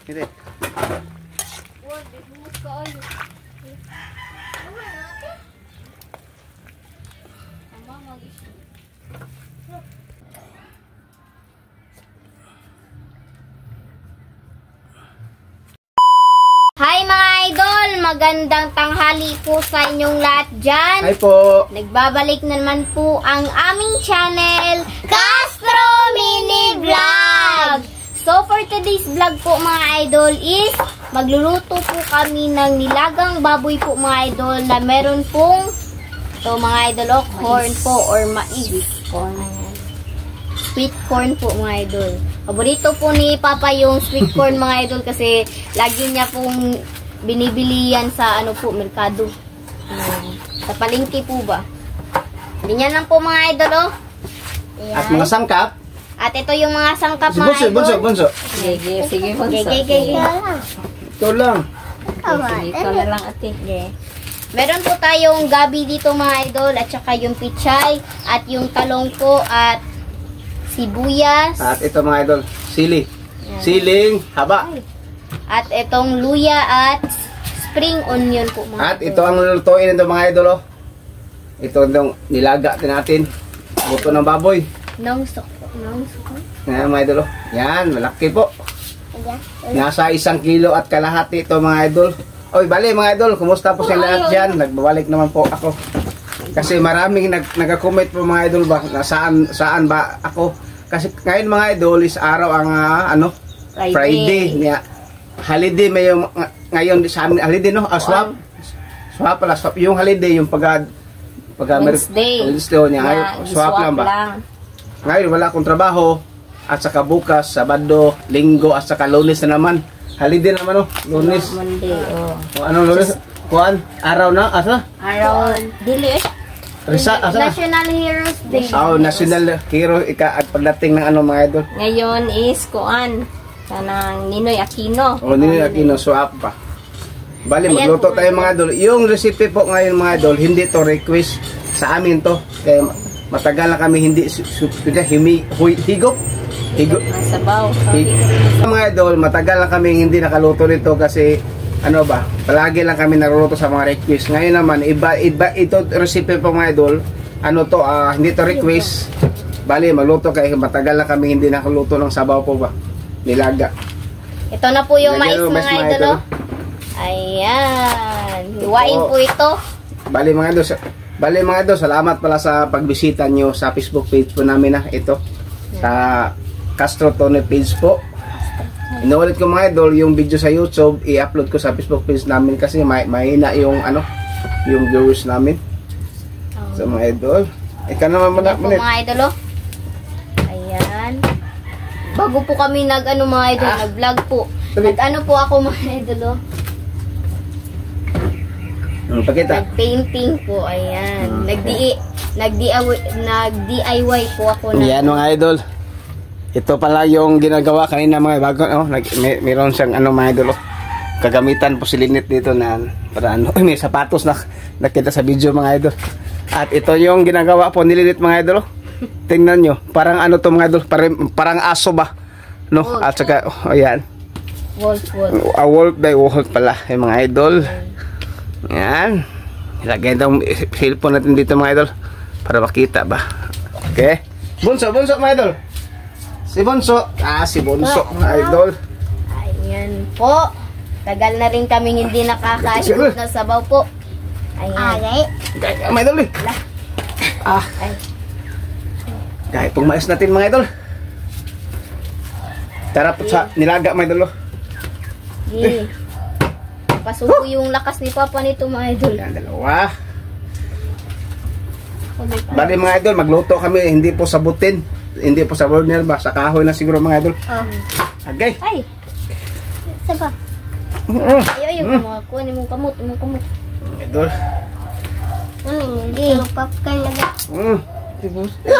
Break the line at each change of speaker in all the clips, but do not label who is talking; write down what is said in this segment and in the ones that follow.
Hindi.
Hi mga idol! Magandang tanghali po sa inyong lahat dyan.
Hi po!
Nagbabalik na naman po ang aming channel, Castro Mini Vlog! So for today's vlog po mga idol is magluluto po kami ng nilagang baboy po mga idol na meron pong mga idol corn po or mais. Sweet corn po mga idol. Paborito po ni Papa yung sweet corn mga idol kasi lagi niya pong binibili yan sa merkado. Sa palengke po ba. Ganyan lang po mga idol Ayan.
At mga sangkap.
At ito yung mga sangkap
Si
mga idol.
Bunso.
Sige, Bunso.
Ito lang.
Ito na lang ate.
Meron po tayong gabi dito mga idol at saka yung pichay at yung talong po at sibuyas.
At ito mga idol, sili.
Yan.
Siling haba.
At itong luya at spring onion po mga
At
idol.
ito ang lulutuin nito mga idol. Ito itong nilaga natin. Buto ng baboy.
Nongso.
Yan mga idol. Yan, malaki po. Nasa 1 kilo at kalahati ito mga idol. Oy, bali mga idol, kumusta po sa lahat dyan? Nagbabalik naman po ako. Kasi maraming nag-comment po mga idol ba na saan ba ako. Kasi ngayon mga idol is araw ang Friday. Yeah. Holiday may yung ngayon sa amin holiday no? Swap. Swap pala, swap yung holiday yung
Wednesday.
Wednesday niya. Swap lang ba? Ngayon wala akong trabaho at saka bukas, Sabado, Linggo at saka Lunes na naman. Holiday naman Lunes.
Monday,
Anong Lunes? Kuan? Araw na? Asa?
Araw, dili
National Heroes Day.
National Hero at pagdating ng mga idol.
Ngayon is kuan. Kanang Ninoy Aquino.
Ninoy Aquino, swap pa. Bali, magluto tayo mga idol. Yung recipe po ngayon mga idol, hindi to request sa amin to. Kaya matagal na kami hindi higop.
Masabaw.
Mga idol, matagal na kami hindi nakaluto nito kasi palagi lang kami naruluto sa mga request. Ngayon naman, iba ito recipe po mga idol. Hindi to request. Bali, magluto kayo. Matagal na kami hindi nakaluto ng sabaw po ba. Nilaga.
Ito na po yung mais
Lagyan
mga idol. Ayan. Hiwain po ito.
Bali mga idol, salamat pala sa pagbisita nyo sa Facebook page po namin ito. Sa Castro Tony page po. Inuulit ko mga idol, yung video sa YouTube, i-upload ko sa Facebook page namin kasi mahina yung yung viewers namin. So mga idol, ikaw naman muna.
Mga idol Ayan. Bago po kami mga idol, nag-vlog po. Po ako mga idol
Pakita.
Nag-painting po, ayan. Nag-DIY po ako na.
Yan mga idol. Ito pala yung ginagawa kanina mga bago, mayroon siyang mga idol, kagamitan po si Linit dito na para may sapatos na nakita sa video mga idol. At ito yung ginagawa po ni Linit mga idol. Tingnan nyo, parang to mga idol, parang aso ba? No?
Wolf.
At saka, ayan.
Wolf.
Wolf by wolf pala, mga idol. Ayan. Ilagay daw cellphone natin dito mga idol para makita ba. Okay. Bunso mga idol. Si Bunso. Si Bunso mga idol.
Ayan po. Tagal na rin kami hindi nakaka-shoot na sabaw po. Ayan.
Mga idol Gaya pong mais natin mga idol. Tara po sa nilaga mga idol.
Pasuko yung lakas ni Papa nito mga idol.
Yan, dalawa. Bali mga idol, magluto kami, hindi po sabutin. Hindi po sa burner ba? Sa kahoy na siguro mga idol. Agay.
Ay. Saba. Ay, kunin mong kamot.
Idol.
Hindi. Popcorn laga.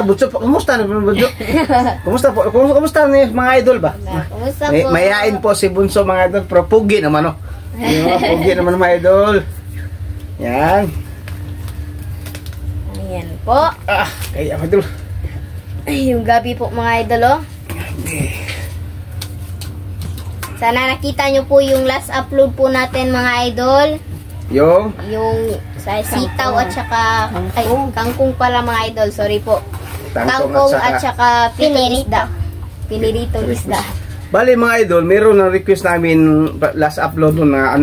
Bunso po, kumusta na po Bunso? Kumusta na mga idol ba?
Kumusta po?
Mayain po si Bunso mga idol, pero pugi naman pugi naman mga idol. Yan.
Ayan po.
Kaya mga idol.
Ay, yung gabi po mga idol Sana nakita nyo po yung last upload po natin mga idol.
Yung
Sa sitaw at saka kangkong pala mga idol. Sorry po.
tangkong
Kangkong at saka pinirito isda.
Bali mga idol, meron na request namin last upload nun na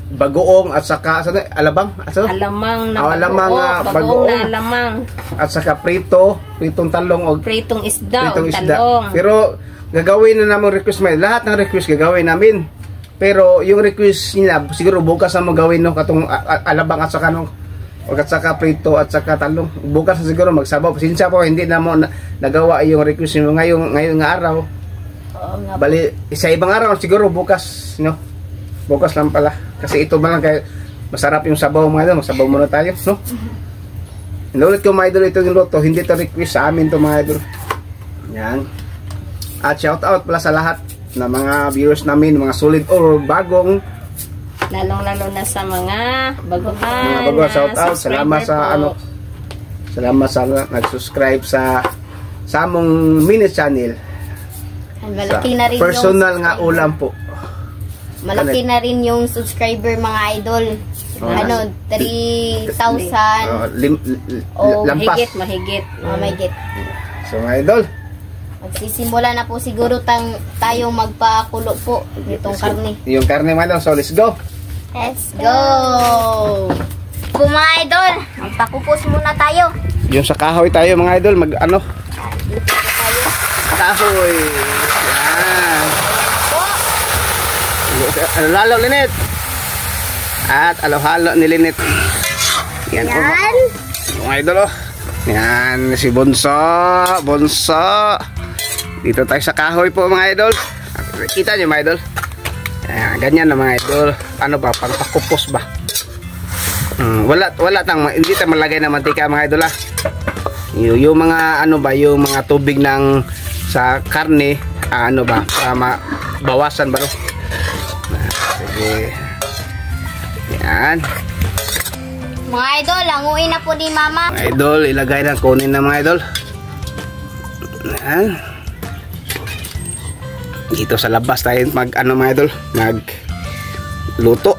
bagoong at saka alabang
Alamang na
alamang
bagoong
bagoong
na alamang.
at saka pritong talong o
Pritong isda o
pritong isda.
talong.
Pero gagawin na namin request may lahat ng request gagawin namin. Pero yung request nila siguro bukas na magawin no katong alabang at saka at saka prito at saka talong. Bukas na siguro magsabaw. Pasensya po hindi na mo nagawa yung request mo ngayon nga araw. Bali sa ibang araw siguro bukas no. Bukas lang pala kasi ito ba lang kaya masarap yung sabaw mga idol. Masabaw muna tayo no. Inulit ko mga idol ito yung luto. Hindi ito request sa amin to mga idol. Yan. At shout out pala sa lahat na mga viewers namin, mga solid or bagong.
Lalong-lalo na sa mga baguhan.
Mga baguhan, shout out.
subscriber
Salamat sa
po.
Salamat sa nag-subscribe sa among mini channel.
Malaki na rin
Personal nga ulam po.
Malaki na rin yung subscriber mga idol. 3,000
Lampas.
Mahigit.
mahigit.
So mga idol,
Magsisimula na po siguro tayong magpakulo po nitong karne.
yung karne mga idol. So let's go.
Let's go! Po mga idol, magpakupos muna tayo.
Yung sa kahoy tayo mga idol,
Dito po tayo.
kahoy. Yan. Halo Linet. At halo ni Linet. Yan po. Mga idol oh. Yan si Bonso. Dito tayo sa kahoy po mga idol. Kita nyo mga idol. Yan, ganyan na mga idol. Ano ba? Pangpakupos ba? Wala hindi tayo malagay na mantika mga idol ah. Yung mga yung mga tubig ng sa karne para mabawasan ba no? Sige. Yan.
Mga idol, languin na po ni Mama.
Mga idol, ilagay na kunin na mga idol. Yan. Dito sa labas tayo mga idol, luto.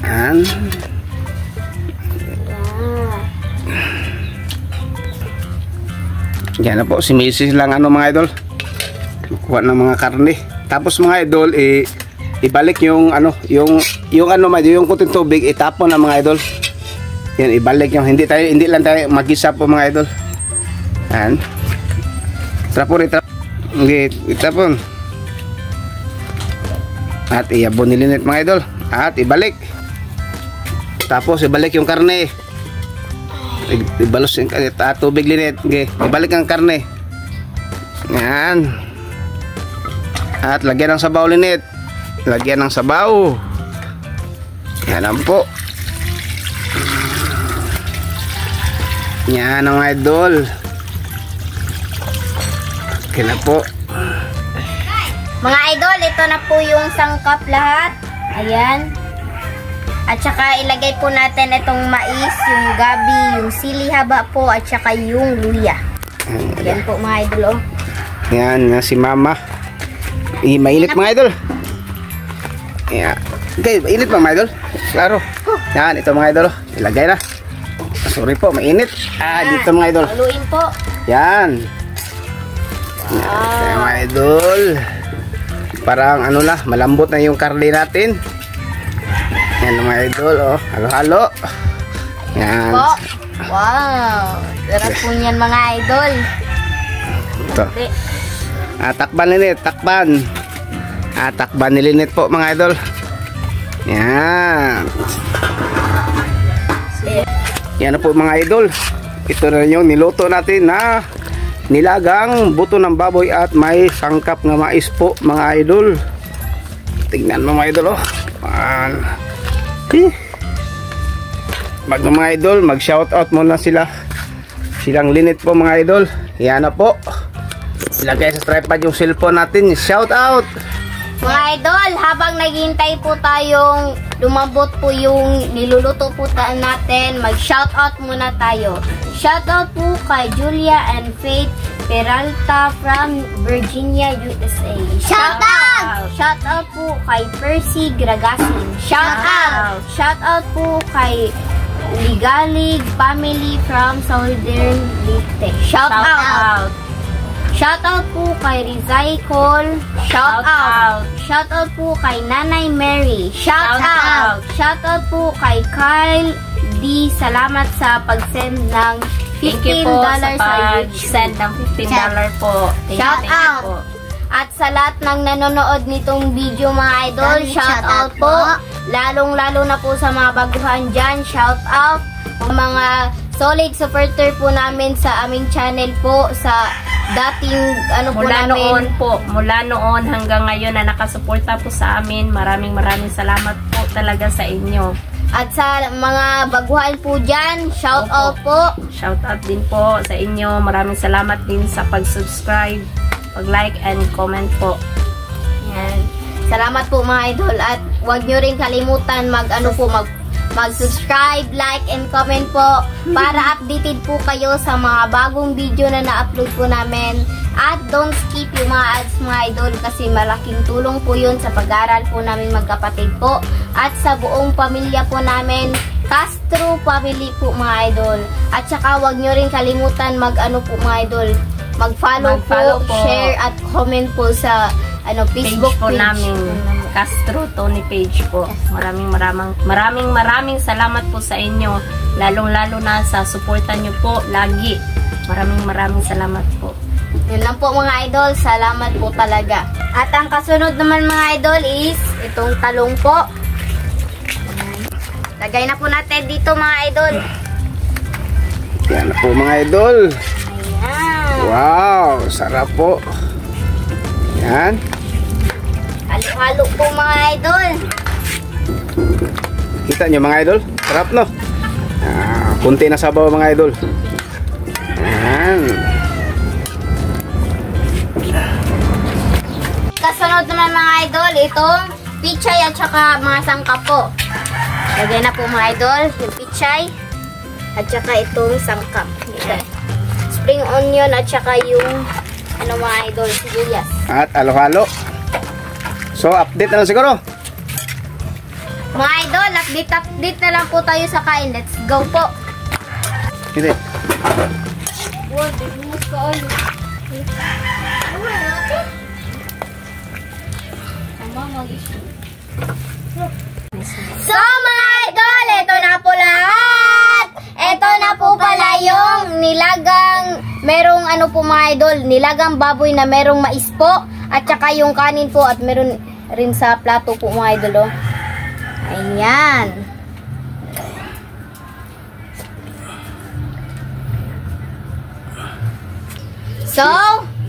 Yan. Yan na po, si Mrs. lang mga idol. Kuha ng mga karne. Tapos mga idol, ibalik yung yung kunting tubig, itapon na mga idol. Yan, ibalik yung hindi lang tayo magisa po mga idol. Yan. Trapon. Itapon. At iabon nilinit mga idol. At ibalik. Tapos ibalik yung karne. Ibalos yung tubig linit. Okay. Ibalik ang karne. Yan. At lagyan ng sabaw linit. Lagyan ng sabaw. Yan lang po. Yan ang idol. Okay na po.
Mga idol, ito na po yung sangkap lahat. Ayan. At saka ilagay po natin itong mais, yung gabi, yung sili haba po, at saka yung luya. Ayan po mga idol oh.
Yan si Mama. Mainit mga idol. Yan. Okay, mainit ba mga idol? Klaro. Yan, ito mga idol. Ilagay na. Sorry po, mainit. Dito mga idol.
Haluin po.
Yan. Yan mga idol. Parang malambot na yung karne natin. Yan mga idol, oh. Halo-halo. Yan.
Po. Wow. Sarap po yan mga idol.
Ito. Takban Linet, takban. Takban ni Linet po mga idol. Yan. Yan na po mga idol. Ito na yung niluto natin na nilagang buto ng baboy at may sangkap na mais po mga idol. Tingnan mo mga idol oh. Mga idol, mag shoutout muna silang Linet po mga idol. Yan na po. Ilagay sa tripod yung cellphone natin. Shoutout.
Mga idol, habang naghihintay po tayong lumambot po yung niluluto po natin, mag-shoutout muna tayo. Shoutout po kay Julia and Faith Peralta from Virginia, USA. Shoutout! Shoutout po kay Percy Gragasin. Shoutout! Shoutout po kay Ligalig family from Southern Leyte. Shoutout! Shoutout po kay Rizay Cole. Shoutout! Shoutout po kay Nanay Mary. Shoutout! Shoutout po kay Kyle D. Salamat sa pag-send ng
Thank you
$15
po sa
sa
pag-send ng $15 po.
Shout out!
Po.
At sa lahat ng nanonood nitong video mga idol, shout out po. Lalong-lalo na po sa mga baguhan dyan, shout out. Mga solid supporter po namin sa aming channel po, sa dating
mula noon hanggang ngayon na nakasuporta po sa amin. Maraming salamat po talaga sa inyo.
At sa mga baguhan po dyan, shout out po.
Shout out din po sa inyo. Maraming salamat din sa pag-subscribe, pag-like and comment po.
Yan. Salamat po mga idol. At huwag nyo rin kalimutan mag-subscribe, like, and comment po para updated po kayo sa mga bagong video na na-upload po namin. At don't skip yung mga ads mga idol kasi malaking tulong po yun sa pag-aaral po namin magkapatid po. At sa buong pamilya po namin, Castro family po mga idol. At saka huwag nyo rin kalimutan mga idol, mag-follow po, share at comment po sa Facebook
page po namin, Castro Tony page po. Maraming salamat po sa inyo, lalong-lalo na sa suporta nyo po lagi. Maraming salamat po.
Yun lang po mga idol, salamat po talaga. At ang kasunod naman mga idol is itong talong po. Lagay na po natin dito mga idol.
Yan na po mga idol.
Ayan.
Wow, sarap po. Yan.
Halo-halo po mga idol.
Kita nyo mga idol, sarap no? Kunti na sabaw mga idol. Yan.
Kasunod naman mga idol, itong pichay at saka mga sangkap po. Lagay na po mga idol, yung pichay at saka itong sangkap. Spring onion at saka yung mga idol, sibuyas.
At halo-halo. So, update na lang siguro.
Mga idol, update na lang po tayo sa kain. Let's go po.
Hindi.
So mga idol, ito na po lahat. Ito na po pala yung nilagang, merong po mga idol, nilagang baboy na merong mais po. At saka yung kanin po at meron rin sa plato po mga idol. Oh. Ayan. So,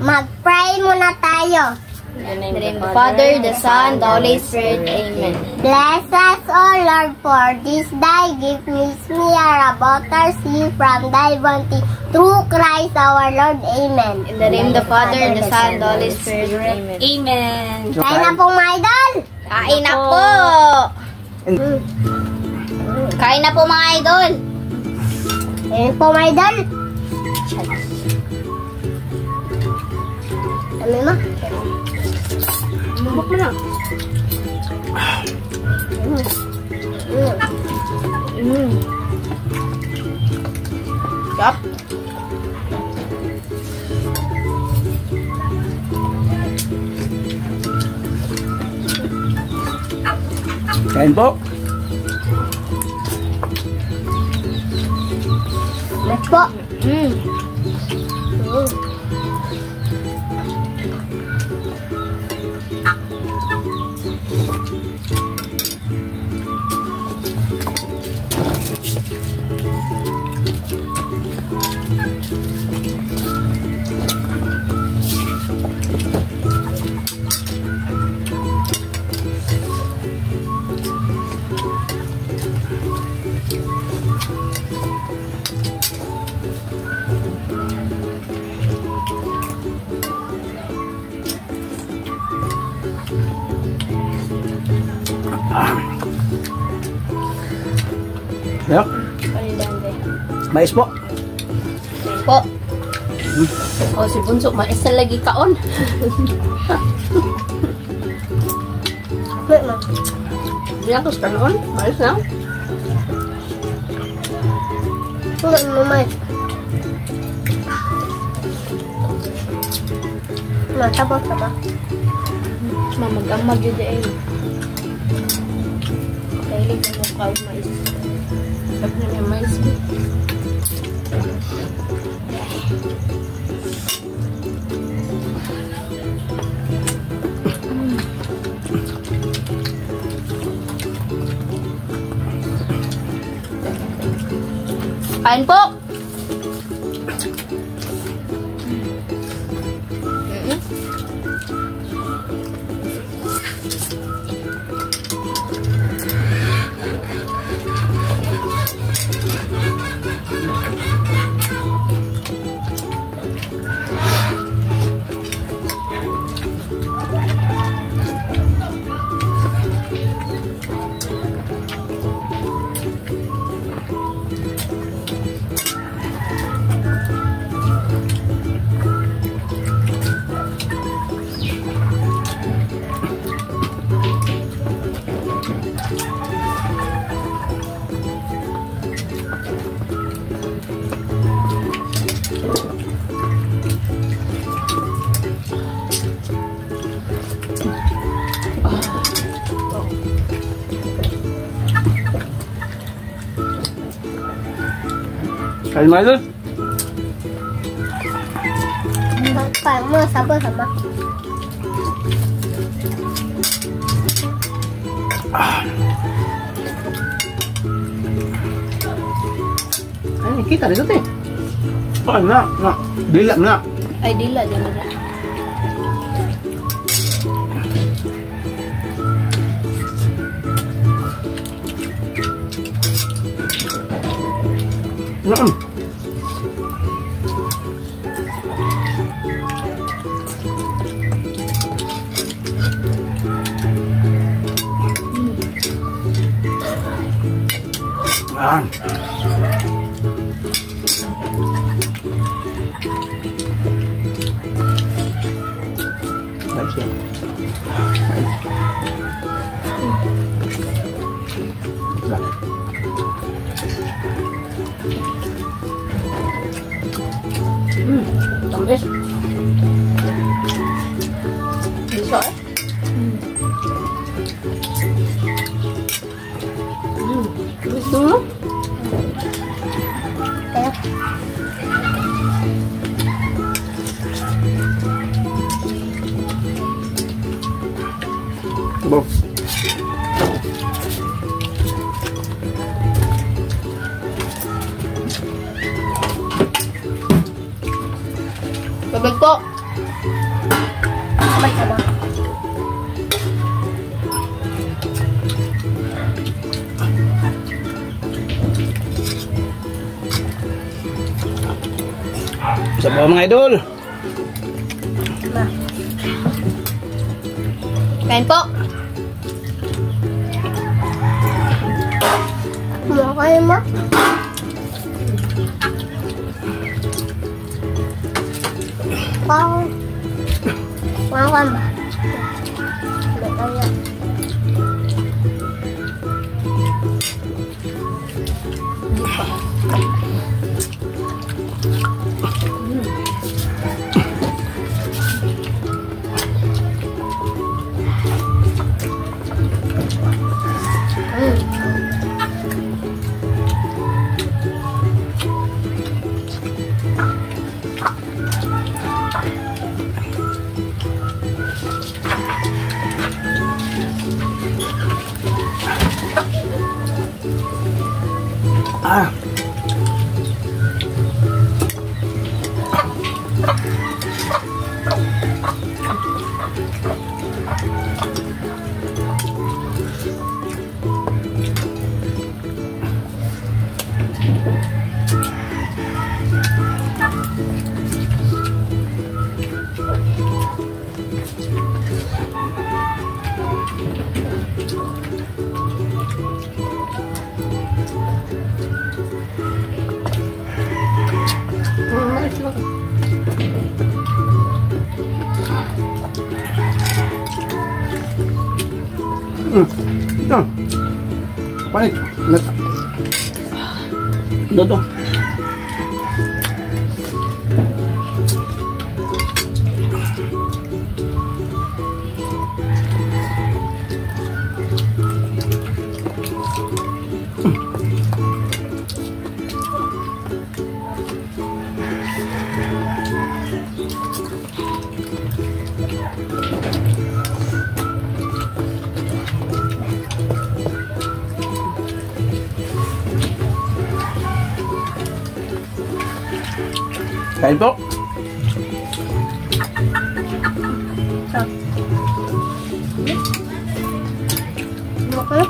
mag-pray muna tayo.
In
the name of the Father, the Son, the Holy Spirit. Amen.
Bless us, O Lord, for this day. Give me a butter sea from thy bounty. Through Christ our Lord. Amen.
In the name of the Father, the Son, the Holy Spirit. Amen.
Amen.
Kain na po mga idol.
Kain na po. Kain na po mga idol.
Kain po mga idol. Ano mo?
Bubuk mo na. Yup.
Kain po.
Let's po.
Yup. Mais po.
Po. O, si Bunso, mais na lagi kaon.
Wait, ma.
Diyan ko sa kanon. Mais na.
Wait, mama. Ma, tapos na ba?
Mamag-amag yun dahil. Dahil na mo kaon mais. Sabi na may mais. Kain po!
Kain mo idol.
Kain mo, sama-sama.
Ay, kita dito te. Kain na. Dila na.
Ay, dila. Dila na. Tamis. Bisa eh? Tamis dulu.
Kaya.
Bom.
Babag po.
Sama-sama.
Sabaw mga idol.
Kain po.
Kumakain mo? Kumakain ba? Kaya.
Ito. Panik. Ito. Kain po.
Okay.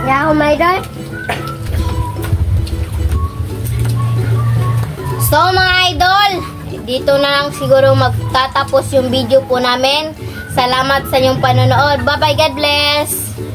Yeah, my dad.
So mga idol, dito na lang siguro magtatapos yung video po namin. Salamat sa inyong panonood. Bye bye, God bless!